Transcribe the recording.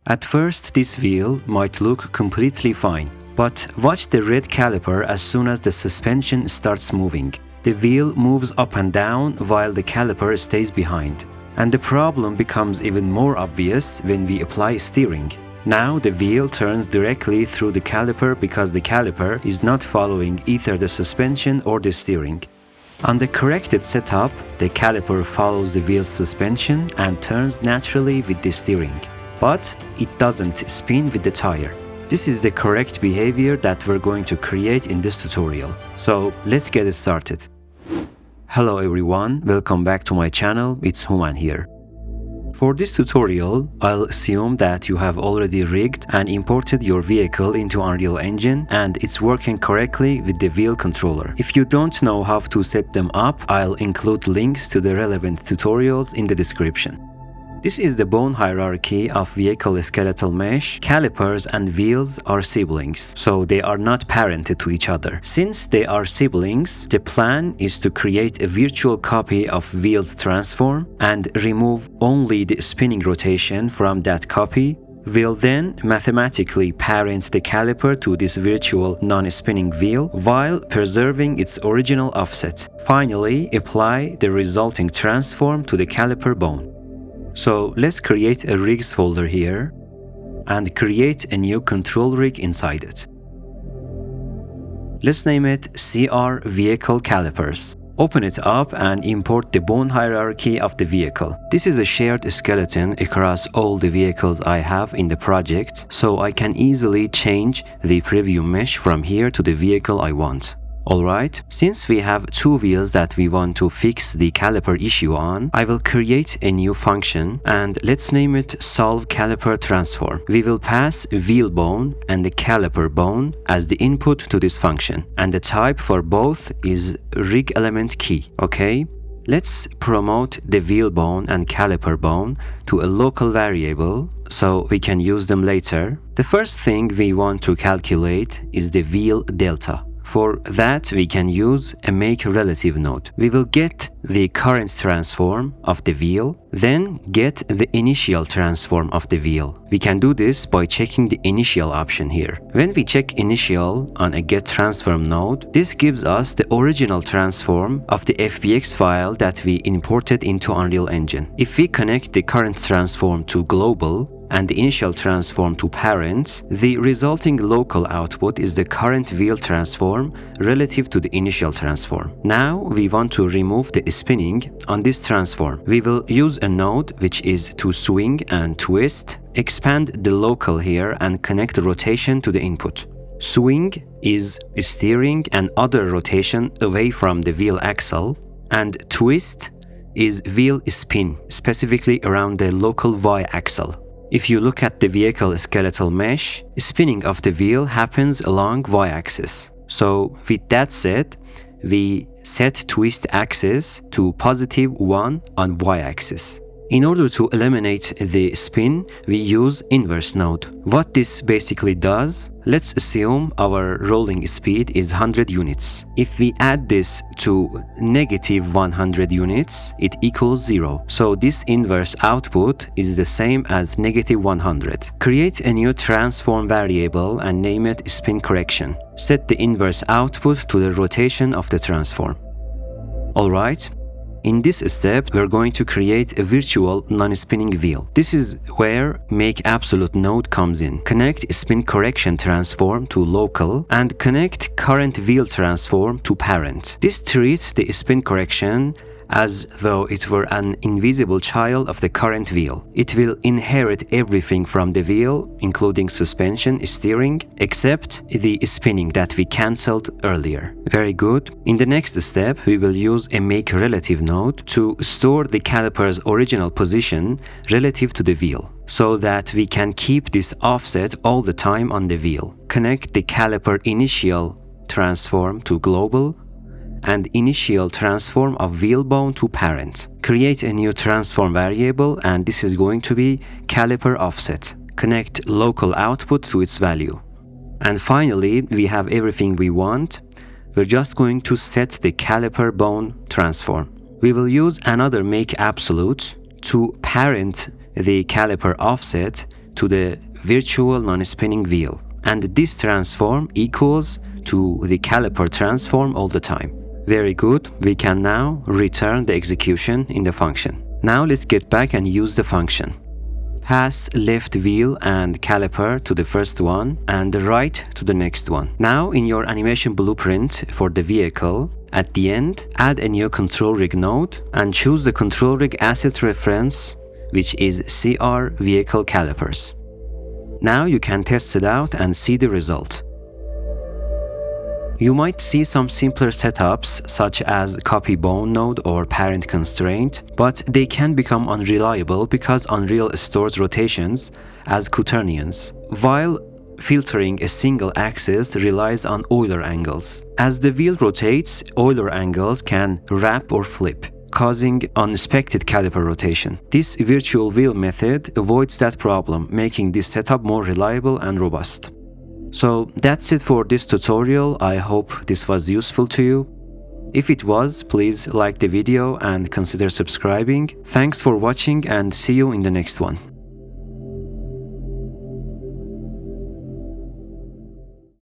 At first, this wheel might look completely fine, but watch the red caliper as soon as the suspension starts moving. The wheel moves up and down while the caliper stays behind. And the problem becomes even more obvious when we apply steering. Now the wheel turns directly through the caliper because the caliper is not following either the suspension or the steering. On the corrected setup, the caliper follows the wheel's suspension and turns naturally with the steering. But it doesn't spin with the tire. This is the correct behavior that we're going to create in this tutorial. So let's get it started. Hello everyone, welcome back to my channel, it's Human here. For this tutorial, I'll assume that you have already rigged and imported your vehicle into Unreal Engine and it's working correctly with the wheel controller. If you don't know how to set them up, I'll include links to the relevant tutorials in the description. This is the bone hierarchy of vehicle skeletal mesh. Calipers and wheels are siblings, so they are not parented to each other. Since they are siblings, the plan is to create a virtual copy of wheels transform and remove only the spinning rotation from that copy. We'll then mathematically parent the caliper to this virtual non-spinning wheel while preserving its original offset. Finally, apply the resulting transform to the caliper bone. So let's create a rigs folder here and create a new control rig inside it. Let's name it CR Vehicle Calipers. Open it up and import the bone hierarchy of the vehicle. This is a shared skeleton across all the vehicles I have in the project, so I can easily change the preview mesh from here to the vehicle I want. Alright, since we have two wheels that we want to fix the caliper issue on, I will create a new function and let's name it solve caliper transform. We will pass wheel bone and the caliper bone as the input to this function, and the type for both is rig element key, okay? Let's promote the wheel bone and caliper bone to a local variable so we can use them later. The first thing we want to calculate is the wheel delta. For that, we can use a make relative node. We will get the current transform of the wheel, then get the initial transform of the wheel. We can do this by checking the initial option here. When we check initial on a get transform node, this gives us the original transform of the FBX file that we imported into Unreal Engine. If we connect the current transform to global, and the initial transform to parent, the resulting local output is the current wheel transform relative to the initial transform. Now we want to remove the spinning on this transform. We will use a node which is to swing and twist, expand the local here and connect the rotation to the input. Swing is steering and other rotation away from the wheel axle, and twist is wheel spin, specifically around the local Y axle. If you look at the vehicle skeletal mesh, spinning of the wheel happens along y-axis. So with that said, we set twist axis to +1 on y-axis. In order to eliminate the spin, we use inverse node. What this basically does, let's assume our rolling speed is 100 units. If we add this to -100 units, it equals 0. So this inverse output is the same as -100. Create a new transform variable and name it spin correction. Set the inverse output to the rotation of the transform. Alright. In this step, we're going to create a virtual non-spinning wheel. This is where make absolute node comes in. Connect spin correction transform to local and connect current wheel transform to parent. This treats the spin correction as though it were an invisible child of the current wheel. It will inherit everything from the wheel, including suspension, steering, except the spinning that we cancelled earlier. Very good. In the next step, we will use a make relative node to store the caliper's original position relative to the wheel, so that we can keep this offset all the time on the wheel. Connect the caliper initial transform to global and initial transform of wheel bone to parent. Create a new transform variable and this is going to be caliper offset. Connect local output to its value. And finally, we have everything we want. We're just going to set the caliper bone transform. We will use another make absolute to parent the caliper offset to the virtual non-spinning wheel. And this transform equals to the caliper transform all the time. Very good, we can now return the execution in the function. Now let's get back and use the function. Pass left wheel and caliper to the first one and the right to the next one. Now in your animation blueprint for the vehicle, at the end, add a new control rig node and choose the control rig asset reference, which is CR vehicle calipers. Now you can test it out and see the result. You might see some simpler setups such as copy bone node or parent constraint, but they can become unreliable because Unreal stores rotations as quaternions, while filtering a single axis relies on Euler angles. As the wheel rotates, Euler angles can wrap or flip, causing unexpected caliper rotation. This virtual wheel method avoids that problem, making this setup more reliable and robust. So that's it for this tutorial. I hope this was useful to you. If it was, please like the video and consider subscribing. Thanks for watching and see you in the next one.